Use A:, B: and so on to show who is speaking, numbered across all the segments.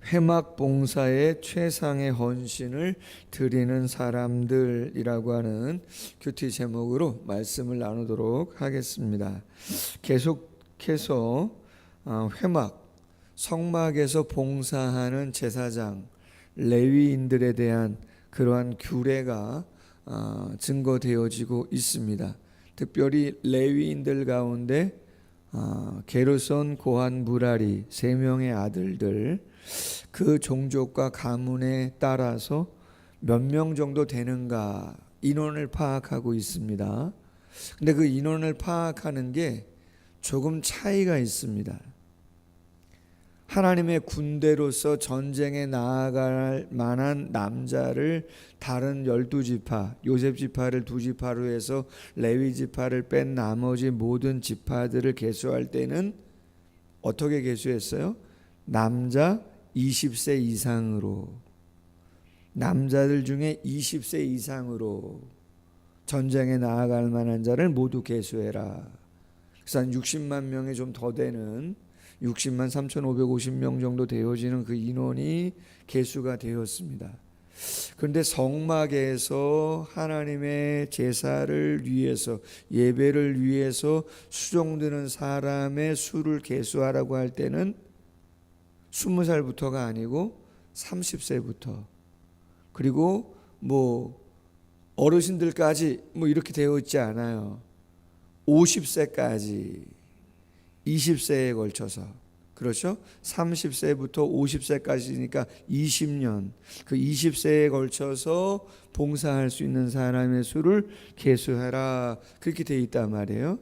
A: 회막 봉사에 최상의 헌신을 드리는 사람들이라고 하는 큐티 제목으로 말씀을 나누도록 하겠습니다. 계속해서 회막, 성막에서 봉사하는 제사장, 레위인들에 대한 그러한 규례가 증거되어지고 있습니다. 특별히 레위인들 가운데 게르손, 고한, 무라리 세 명의 아들들, 그 종족과 가문에 따라서 몇 명 정도 되는가 인원을 파악하고 있습니다. 근데 그 인원을 파악하는 게 조금 차이가 있습니다. 하나님의 군대로서 전쟁에 나아갈 만한 남자를 다른 12지파, 요셉 지파를 2지파로 해서 레위 지파를 뺀 나머지 모든 지파들을 계수할 때는 어떻게 계수했어요? 남자 20세 이상으로, 남자들 중에 20세 이상으로 전쟁에 나아갈 만한 자를 모두 계수해라. 그래서 한 60만 명이 좀 더 되는 60만 3,550명 정도 되어지는 그 인원이 계수가 되었습니다. 그런데 성막에서 하나님의 제사를 위해서, 예배를 위해서 수종드는 사람의 수를 계수하라고 할 때는 20살부터가 아니고 30세부터, 그리고 어르신들까지 이렇게 되어 있지 않아요. 50세까지, 20세에 걸쳐서, 그렇죠? 30세부터 50세까지니까 20년, 그 20세에 걸쳐서 봉사할 수 있는 사람의 수를 계수해라, 그렇게 되어 있단 말이에요.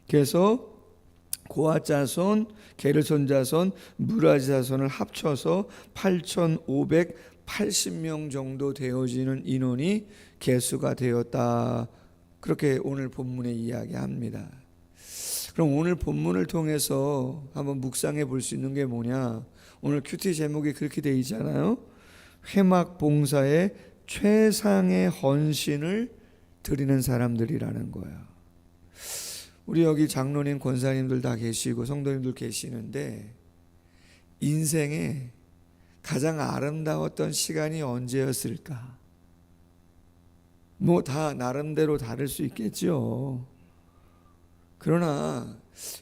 A: 그래서 고핫 자손, 게르손 자손, 무라리 자손을 합쳐서 8,580명 정도 되어지는 인원이 계수가 되었다, 그렇게 오늘 본문에 이야기합니다. 그럼 오늘 본문을 통해서 한번 묵상해 볼 수 있는 게 뭐냐? 오늘 큐티 제목이 그렇게 되어 있잖아요. 회막 봉사에 최상의 헌신을 드리는 사람들이라는 거예요. 우리 여기 장로님, 권사님들 다 계시고 성도님들 계시는데, 인생에 가장 아름다웠던 시간이 언제였을까? 다 나름대로 다를 수 있겠죠. 그러나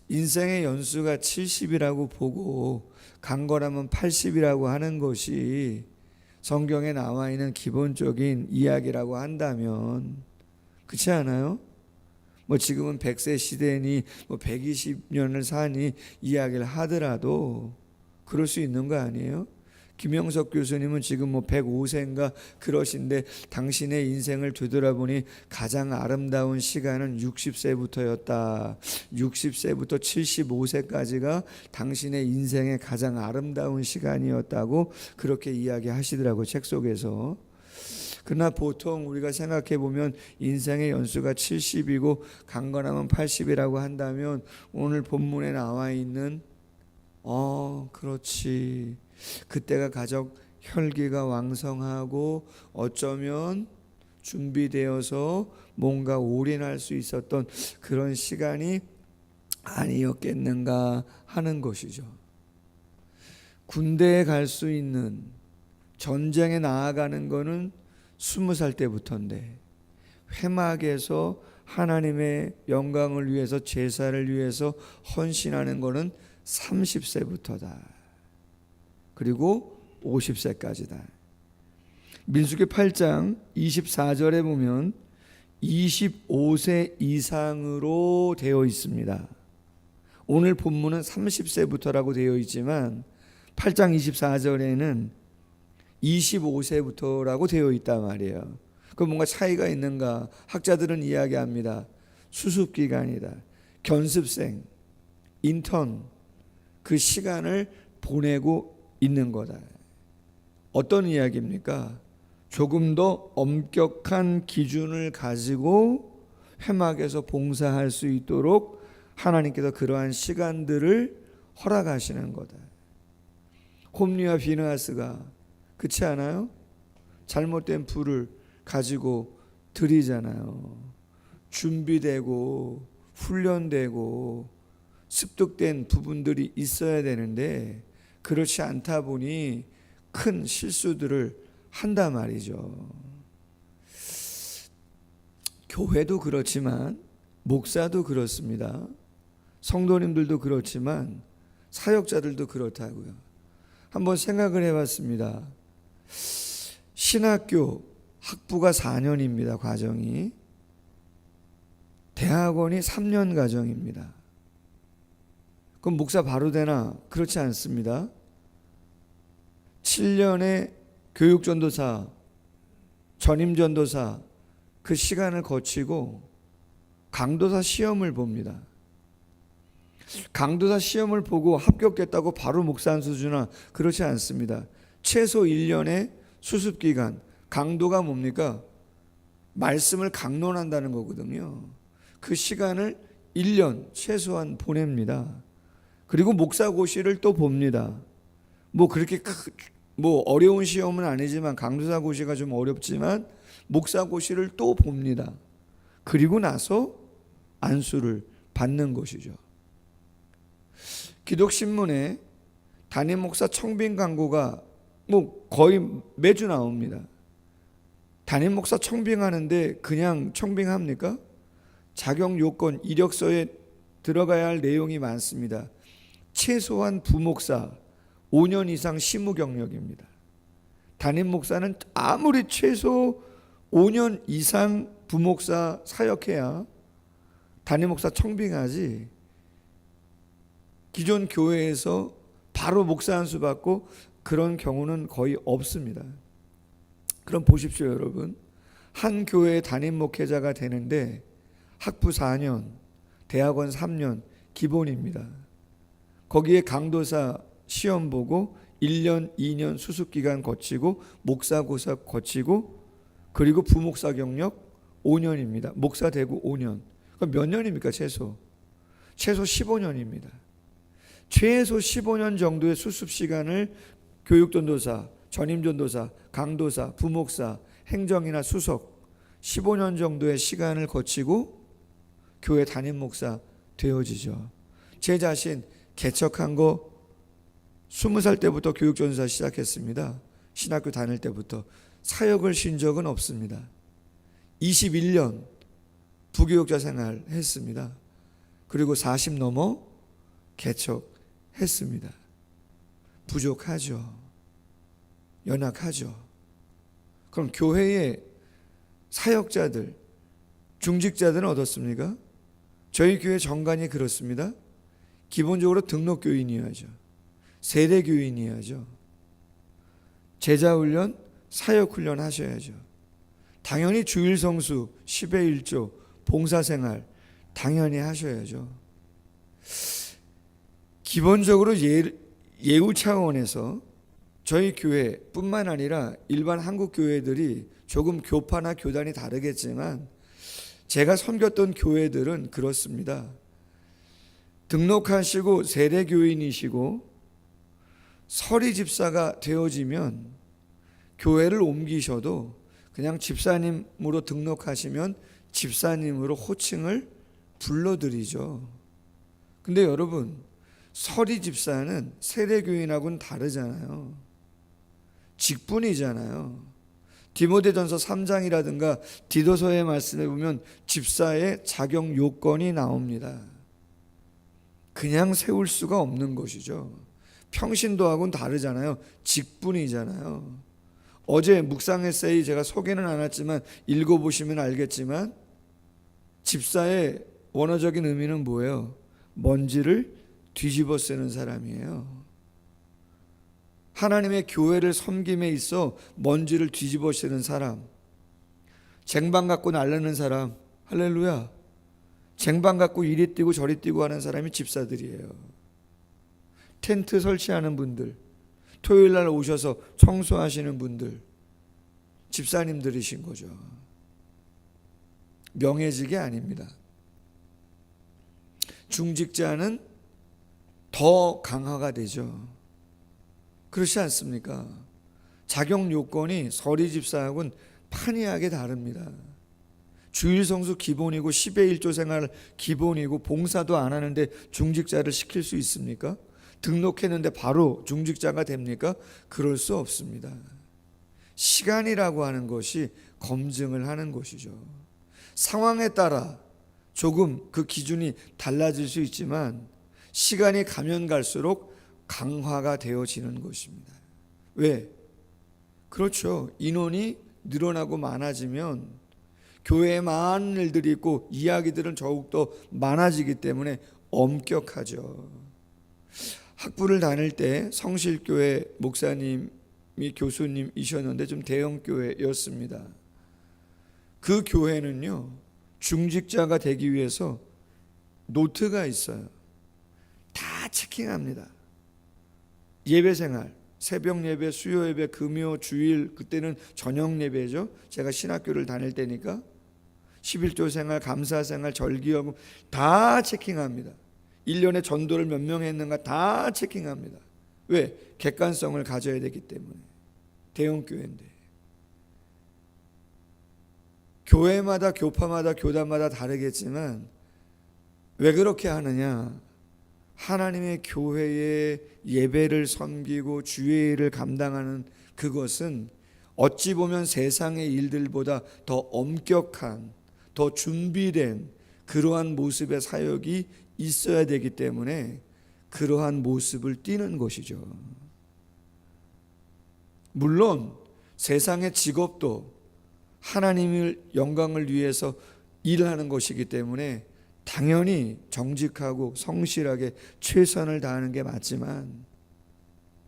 A: 인생의 연수가 70이라고 보고 간 거라면 80이라고 하는 것이 성경에 나와 있는 기본적인 이야기라고 한다면, 그렇지 않아요? 지금은 100세 시대니 120년을 사니 이야기를 하더라도 그럴 수 있는 거 아니에요? 김영석 교수님은 지금 105세인가 그러신데, 당신의 인생을 되돌아보니 가장 아름다운 시간은 60세부터였다. 60세부터 75세까지가 당신의 인생의 가장 아름다운 시간이었다고 그렇게 이야기하시더라고요, 책 속에서. 그러나 보통 우리가 생각해 보면 인생의 연수가 70이고 강건하면 80이라고 한다면, 오늘 본문에 나와 있는 그렇지, 그때가 가장 혈기가 왕성하고 어쩌면 준비되어서 뭔가 올인할 수 있었던 그런 시간이 아니었겠는가 하는 것이죠. 군대에 갈 수 있는, 전쟁에 나아가는 거는 20살 때부터인데, 회막에서 하나님의 영광을 위해서, 제사를 위해서 헌신하는 거는 30세부터다. 그리고 50세까지다. 민수기 8장 24절에 보면 25세 이상으로 되어 있습니다. 오늘 본문은 30세부터라고 되어 있지만 8장 24절에는 25세부터라고 되어 있단 말이에요. 그럼 뭔가 차이가 있는가? 학자들은 이야기합니다. 수습기간이다. 견습생, 인턴, 그 시간을 보내고 있는 거다. 어떤 이야기입니까? 조금 더 엄격한 기준을 가지고 회막에서 봉사할 수 있도록 하나님께서 그러한 시간들을 허락하시는 거다. 홈리와 비느하스가, 그렇지 않아요? 잘못된 불을 가지고 드리잖아요. 준비되고 훈련되고 습득된 부분들이 있어야 되는데, 그렇지 않다 보니 큰 실수들을 한단 말이죠. 교회도 그렇지만 목사도 그렇습니다. 성도님들도 그렇지만 사역자들도 그렇다고요. 한번 생각을 해봤습니다. 신학교 학부가 4년입니다. 과정이. 대학원이 3년 과정입니다. 그럼 목사 바로 되나? 그렇지 않습니다. 7년의 교육전도사, 전임전도사 그 시간을 거치고 강도사 시험을 봅니다. 강도사 시험을 보고 합격했다고 바로 목사 한 수준은 그렇지 않습니다. 최소 1년의 수습기간, 강도가 뭡니까? 말씀을 강론한다는 거거든요. 그 시간을 1년 최소한 보냅니다. 그리고 목사고시를 또 봅니다. 뭐 그렇게 뭐 어려운 시험은 아니지만 강도사고시가 좀 어렵지만 목사고시를 또 봅니다. 그리고 나서 안수를 받는 것이죠. 기독신문에 담임 목사 청빙 광고가 뭐 거의 매주 나옵니다. 담임 목사 청빙하는데 그냥 청빙합니까? 자격 요건, 이력서에 들어가야 할 내용이 많습니다. 최소한 부목사 5년 이상 시무 경력입니다. 담임 목사는 아무리 최소 5년 이상 부목사 사역해야 담임 목사 청빙하지, 기존 교회에서 바로 목사 안수 받고 그런 경우는 거의 없습니다. 그럼 보십시오, 여러분. 한 교회의 담임 목회자가 되는데 학부 4년, 대학원 3년 기본입니다. 거기에 강도사 시험 보고 1년, 2년 수습기간 거치고 목사고사 거치고 그리고 부목사 경력 5년입니다. 목사 되고 5년. 그럼 몇 년입니까? 최소 15년입니다. 최소 15년 정도의 수습시간을 교육전도사, 전임전도사, 강도사, 부목사, 행정이나 수석 15년 정도의 시간을 거치고 교회 담임 목사 되어지죠. 제 자신 개척한 거 20살 때부터 교육전도사 시작했습니다. 신학교 다닐 때부터 사역을 쉰 적은 없습니다. 21년 부교육자 생활 했습니다. 그리고 40 넘어 개척했습니다. 부족하죠. 연약하죠. 그럼 교회의 사역자들, 중직자들은 어떻습니까? 저희 교회 정관이 그렇습니다. 기본적으로 등록교인이어야죠. 세대교인이어야죠. 제자훈련, 사역훈련 하셔야죠. 당연히 주일성수, 10의 1조, 봉사생활 당연히 하셔야죠. 기본적으로 예우 차원에서 저희 교회뿐만 아니라 일반 한국 교회들이 조금 교파나 교단이 다르겠지만 제가 섬겼던 교회들은 그렇습니다. 등록하시고 세대교인이시고 서리 집사가 되어지면 교회를 옮기셔도 그냥 집사님으로 등록하시면 집사님으로 호칭을 불러드리죠. 근데 여러분, 서리 집사는 세대교인하고는 다르잖아요. 직분이잖아요. 디모데전서 3장이라든가 디도서의 말씀에 보면 집사의 자격 요건이 나옵니다. 그냥 세울 수가 없는 것이죠. 평신도하고는 다르잖아요. 직분이잖아요. 어제 묵상 에세이 제가 소개는 안 했지만 읽어보시면 알겠지만 집사의 원어적인 의미는 뭐예요? 먼지를 뒤집어 쓰는 사람이에요. 하나님의 교회를 섬김에 있어 먼지를 뒤집어 쓰는 사람, 쟁반 갖고 나르는 사람, 할렐루야. 쟁반 갖고 이리 뛰고 저리 뛰고 하는 사람이 집사들이에요. 텐트 설치하는 분들, 토요일 날 오셔서 청소하시는 분들, 집사님들이신 거죠. 명예직이 아닙니다. 중직자는 더 강화가 되죠. 그렇지 않습니까? 자격 요건이 서리 집사하고는 판이하게 다릅니다. 주일성수 기본이고 10의 1조 생활 기본이고 봉사도 안 하는데 중직자를 시킬 수 있습니까? 등록했는데 바로 중직자가 됩니까? 그럴 수 없습니다. 시간이라고 하는 것이 검증을 하는 것이죠. 상황에 따라 조금 그 기준이 달라질 수 있지만 시간이 가면 갈수록 강화가 되어지는 것입니다. 왜? 그렇죠. 인원이 늘어나고 많아지면 교회에 많은 일들이 있고 이야기들은 더욱더 많아지기 때문에 엄격하죠. 학부를 다닐 때 성실교회 목사님이 교수님이셨는데 좀 대형 교회였습니다. 그 교회는요, 중직자가 되기 위해서 노트가 있어요. 다 체킹합니다. 예배 생활, 새벽 예배, 수요 예배, 금요, 주일, 그때는 저녁 예배죠. 제가 신학교를 다닐 때니까 11조 생활, 감사 생활, 절기여금 다 체킹합니다. 1년에 전도를 몇 명 했는가 다 체킹합니다. 왜? 객관성을 가져야 되기 때문에. 대형 교회인데. 교회마다, 교파마다, 교단마다 다르겠지만 왜 그렇게 하느냐? 하나님의 교회의 예배를 섬기고 주의를 감당하는 그것은 어찌 보면 세상의 일들보다 더 엄격한, 더 준비된 그러한 모습의 사역이 있어야 되기 때문에 그러한 모습을 띠는 것이죠. 물론 세상의 직업도 하나님의 영광을 위해서 일하는 것이기 때문에 당연히 정직하고 성실하게 최선을 다하는 게 맞지만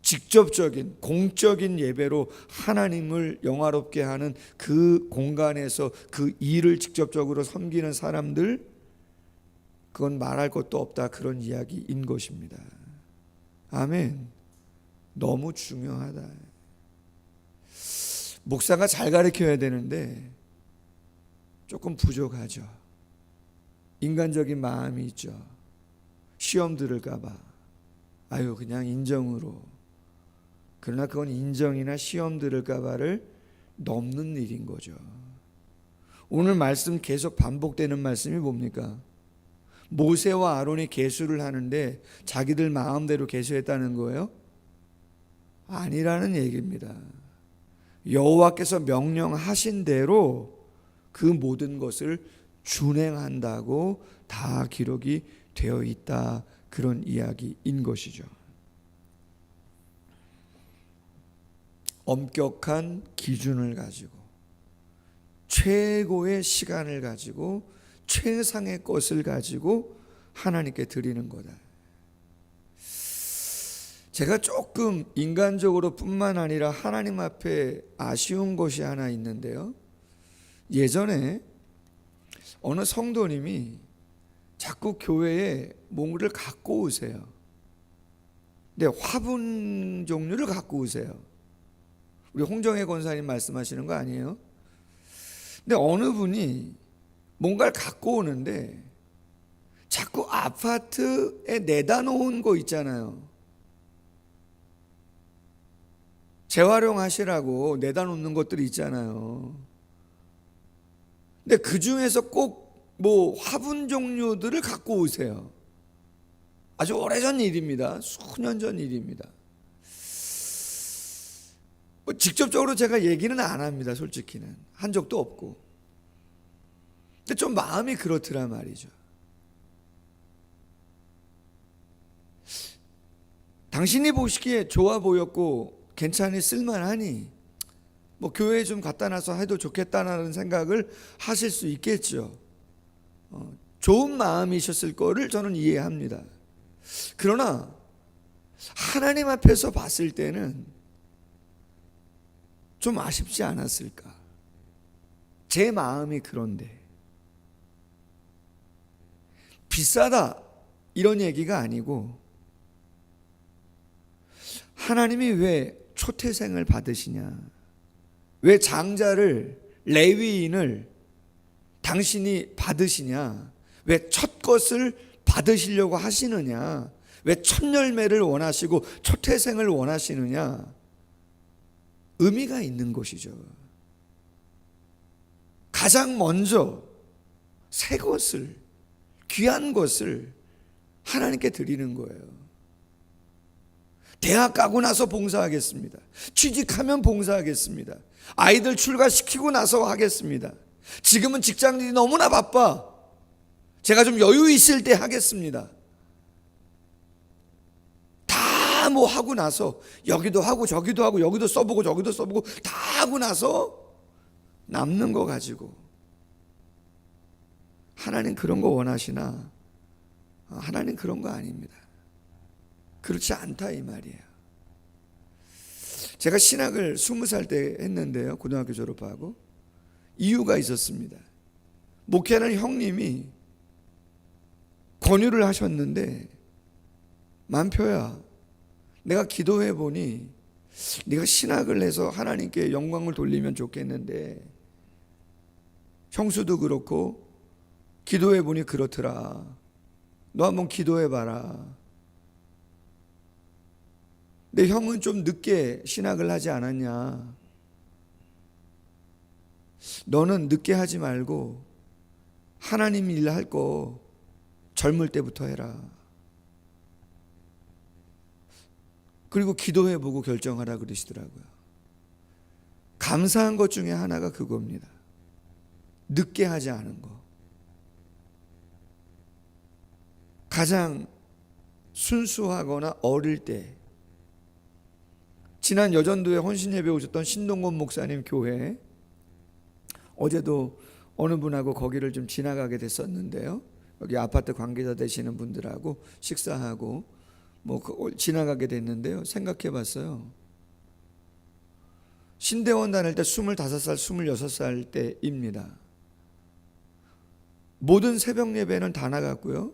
A: 직접적인 공적인 예배로 하나님을 영화롭게 하는 그 공간에서 그 일을 직접적으로 섬기는 사람들, 그건 말할 것도 없다, 그런 이야기인 것입니다. 아멘. 너무 중요하다. 목사가 잘 가르쳐야 되는데 조금 부족하죠. 인간적인 마음이 있죠. 시험 들을까 봐 아유 그냥 인정으로. 그러나 그건 인정이나 시험 들을까 봐를 넘는 일인 거죠. 오늘 말씀 계속 반복되는 말씀이 뭡니까? 모세와 아론이 계수를 하는데 자기들 마음대로 계수했다는 거예요? 아니라는 얘기입니다. 여호와께서 명령하신 대로 그 모든 것을 준행한다고 다 기록이 되어 있다, 그런 이야기인 것이죠. 엄격한 기준을 가지고 최고의 시간을 가지고 최상의 것을 가지고 하나님께 드리는 거다. 제가 조금 인간적으로 뿐만 아니라 하나님 앞에 아쉬운 것이 하나 있는데요. 예전에 어느 성도님이 자꾸 교회에 뭔가를 갖고 오세요. 근데 화분 종류를 갖고 오세요. 우리 홍정혜 권사님 말씀하시는 거 아니에요? 근데 어느 분이 뭔가를 갖고 오는데 자꾸 아파트에 내다 놓은 거 있잖아요. 재활용하시라고 내다 놓는 것들이 있잖아요. 근데 그 중에서 꼭 뭐 화분 종류들을 갖고 오세요. 아주 오래전 일입니다. 수년 전 일입니다. 뭐 직접적으로 제가 얘기는 안 합니다. 솔직히는 한 적도 없고. 근데 좀 마음이 그렇더란 말이죠. 당신이 보시기에 좋아 보였고 괜찮이 쓸만하니 뭐 교회에 좀 갖다 놔서 해도 좋겠다는 생각을 하실 수 있겠죠. 좋은 마음이셨을 거를 저는 이해합니다. 그러나 하나님 앞에서 봤을 때는 좀 아쉽지 않았을까? 제 마음이 그런데 비싸다 이런 얘기가 아니고 하나님이 왜 초태생을 받으시냐? 왜 장자를, 레위인을 당신이 받으시냐? 왜 첫 것을 받으시려고 하시느냐? 왜 첫 열매를 원하시고 초태생을 원하시느냐? 의미가 있는 것이죠. 가장 먼저 새 것을, 귀한 것을 하나님께 드리는 거예요. 대학 가고 나서 봉사하겠습니다. 취직하면 봉사하겠습니다. 아이들 출가시키고 나서 하겠습니다. 지금은 직장인이 너무나 바빠. 제가 좀 여유 있을 때 하겠습니다. 다 뭐 하고 나서 여기도 하고 저기도 하고 여기도 써보고 저기도 써보고 다 하고 나서 남는 거 가지고 하나님 그런 거 원하시나? 하나님 그런 거 아닙니다. 그렇지 않다 이 말이에요. 제가 신학을 20살 때 했는데요, 고등학교 졸업하고. 이유가 있었습니다. 목회하는 형님이 권유를 하셨는데, 만표야, 내가 기도해 보니 네가 신학을 해서 하나님께 영광을 돌리면 좋겠는데 형수도 그렇고 기도해 보니 그렇더라. 너 한번 기도해 봐라. 내 형은 좀 늦게 신학을 하지 않았냐? 너는 늦게 하지 말고 하나님 일 할 거 젊을 때부터 해라. 그리고 기도해보고 결정하라 그러시더라고요. 감사한 것 중에 하나가 그겁니다. 늦게 하지 않은 거. 가장 순수하거나 어릴 때, 지난 여전도에 헌신예배 오셨던 신동건 목사님 교회, 어제도 어느 분하고 거기를 좀 지나가게 됐었는데요, 여기 아파트 관계자 되시는 분들하고 식사하고 지나가게 됐는데요, 생각해 봤어요. 신대원 다닐 때 25살, 26살 때입니다. 모든 새벽 예배는 다 나갔고요,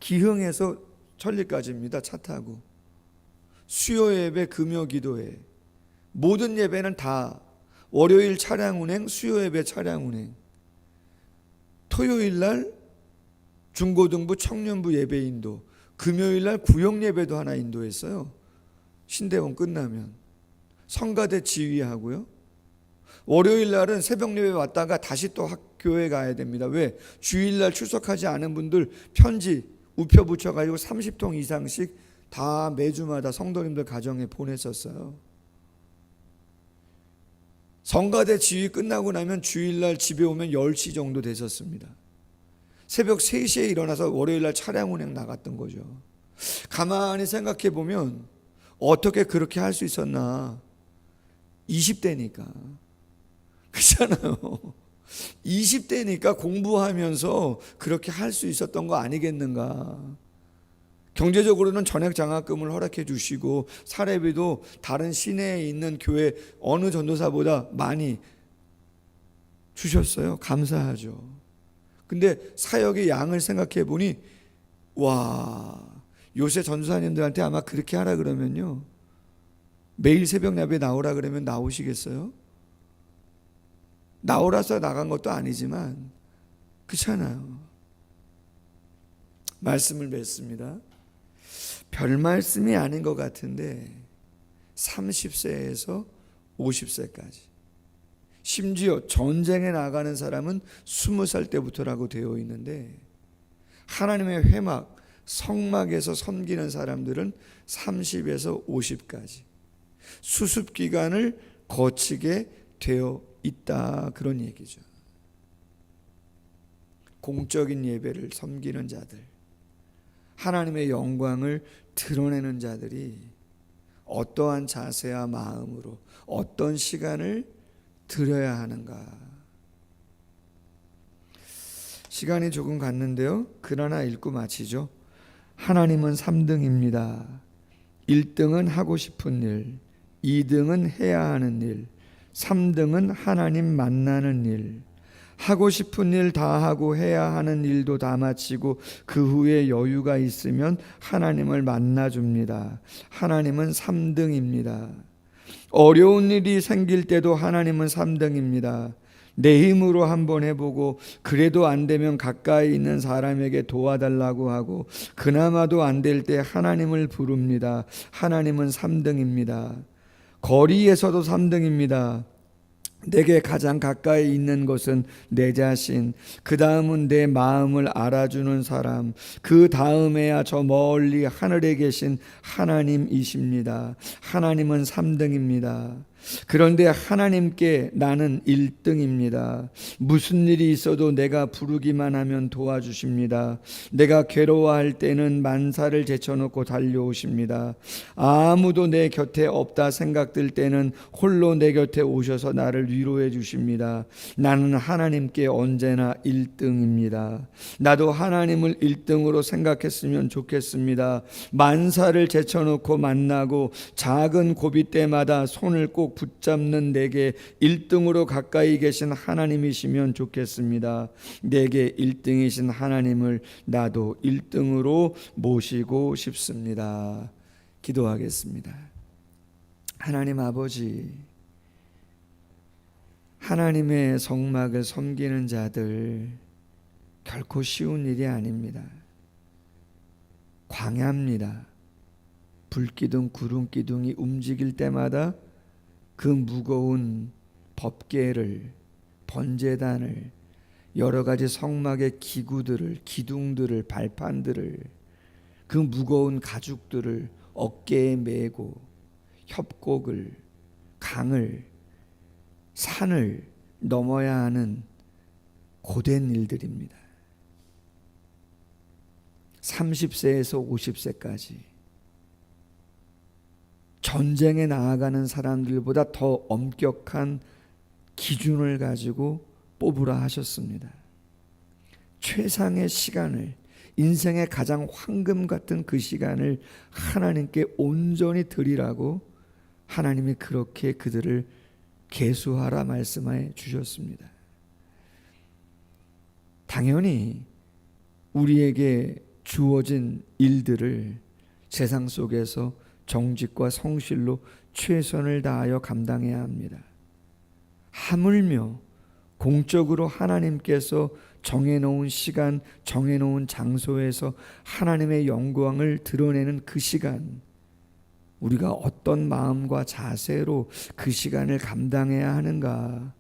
A: 기흥에서 천리까지입니다, 차 타고. 수요 예배, 금요 기도회, 모든 예배는 다 월요일 차량 운행, 수요 예배 차량 운행, 토요일 날 중고등부 청년부 예배 인도, 금요일 날 구역 예배도 하나 인도했어요. 신대원 끝나면 성가대 지휘하고요. 월요일 날은 새벽 예배 왔다가 다시 또 교회 가야 됩니다. 왜? 주일 날 출석하지 않은 분들 편지 우표 붙여가지고 30통 이상씩 다 매주마다 성도님들 가정에 보냈었어요. 성가대 지휘 끝나고 나면 주일날 집에 오면 10시 정도 됐었습니다. 새벽 3시에 일어나서 월요일날 차량 운행 나갔던 거죠. 가만히 생각해 보면 어떻게 그렇게 할 수 있었나? 20대니까. 그렇잖아요. 20대니까 공부하면서 그렇게 할 수 있었던 거 아니겠는가? 경제적으로는 전액 장학금을 허락해 주시고 사례비도 다른 시내에 있는 교회 어느 전도사보다 많이 주셨어요. 감사하죠. 근데 사역의 양을 생각해 보니, 와, 요새 전도사님들한테 아마 그렇게 하라 그러면요, 매일 새벽 예배 나오라 그러면 나오시겠어요? 나오라서 나간 것도 아니지만 그렇잖아요. 말씀을 맺습니다. 별 말씀이 아닌 것 같은데 30세에서 50세까지, 심지어 전쟁에 나가는 사람은 20살 때부터라고 되어 있는데, 하나님의 회막, 성막에서 섬기는 사람들은 30에서 50까지 수습기간을 거치게 되어 있다, 그런 얘기죠. 공적인 예배를 섬기는 자들, 하나님의 영광을 드러내는 자들이 어떠한 자세와 마음으로 어떤 시간을 드려야 하는가. 시간이 조금 갔는데요, 그러나 읽고 마치죠. 하나님은 3등입니다. 1등은 하고 싶은 일, 2등은 해야 하는 일, 3등은 하나님 만나는 일. 하고 싶은 일 다 하고 해야 하는 일도 다 마치고 그 후에 여유가 있으면 하나님을 만나줍니다. 하나님은 3등입니다. 어려운 일이 생길 때도 하나님은 3등입니다. 내 힘으로 한번 해보고 그래도 안 되면 가까이 있는 사람에게 도와달라고 하고 그나마도 안 될 때 하나님을 부릅니다. 하나님은 3등입니다. 거리에서도 3등입니다. 내게 가장 가까이 있는 것은 내 자신, 그 다음은 내 마음을 알아주는 사람, 그 다음에야 저 멀리 하늘에 계신 하나님이십니다. 하나님은 3등입니다. 그런데 하나님께 나는 1등입니다. 무슨 일이 있어도 내가 부르기만 하면 도와주십니다. 내가 괴로워할 때는 만사를 제쳐놓고 달려오십니다. 아무도 내 곁에 없다 생각될 때는 홀로 내 곁에 오셔서 나를 위로해 주십니다. 나는 하나님께 언제나 1등입니다. 나도 하나님을 1등으로 생각했으면 좋겠습니다. 만사를 제쳐놓고 만나고 작은 고비 때마다 손을 꼭 붙잡는 내게 1등으로 가까이 계신 하나님이시면 좋겠습니다. 내게 1등이신 하나님을 나도 1등으로 모시고 싶습니다. 기도하겠습니다. 하나님 아버지, 하나님의 성막을 섬기는 자들 결코 쉬운 일이 아닙니다. 광야입니다. 불기둥 구름기둥이 움직일 때마다 그 무거운 법궤를, 번제단을, 여러 가지 성막의 기구들을, 기둥들을, 발판들을, 그 무거운 가죽들을 어깨에 메고 협곡을, 강을, 산을 넘어야 하는 고된 일들입니다. 30세에서 50세까지 전쟁에 나아가는 사람들보다 더 엄격한 기준을 가지고 뽑으라 하셨습니다. 최상의 시간을, 인생의 가장 황금 같은 그 시간을 하나님께 온전히 드리라고 하나님이 그렇게 그들을 계수하라 말씀해 주셨습니다. 당연히 우리에게 주어진 일들을 세상 속에서 정직과 성실로 최선을 다하여 감당해야 합니다. 하물며 공적으로 하나님께서 정해놓은 시간, 정해놓은 장소에서 하나님의 영광을 드러내는 그 시간, 우리가 어떤 마음과 자세로 그 시간을 감당해야 하는가,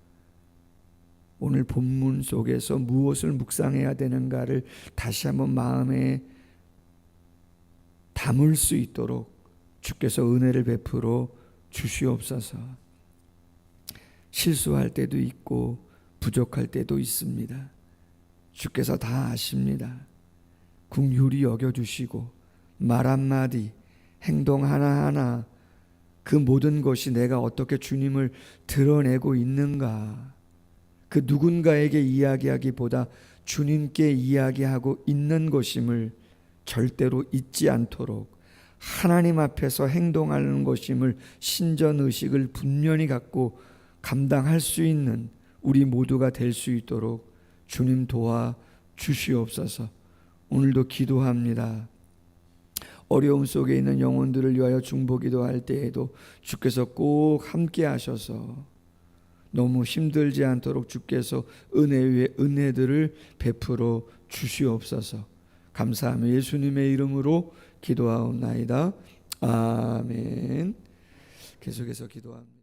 A: 오늘 본문 속에서 무엇을 묵상해야 되는가를 다시 한번 마음에 담을 수 있도록 주께서 은혜를 베풀어 주시옵소서. 실수할 때도 있고 부족할 때도 있습니다. 주께서 다 아십니다. 긍휼히 여겨주시고 말 한마디, 행동 하나하나 그 모든 것이 내가 어떻게 주님을 드러내고 있는가, 그 누군가에게 이야기하기보다 주님께 이야기하고 있는 것임을 절대로 잊지 않도록 하나님 앞에서 행동하는 것임을 신전의식을 분명히 갖고 감당할 수 있는 우리 모두가 될 수 있도록 주님 도와 주시옵소서. 오늘도 기도합니다. 어려움 속에 있는 영혼들을 위하여 중보기도 할 때에도 주께서 꼭 함께 하셔서 너무 힘들지 않도록 주께서 은혜 위에 은혜들을 베풀어 주시옵소서. 감사하며 예수님의 이름으로 기도하옵나이다. 아멘. 계속해서 기도합니다.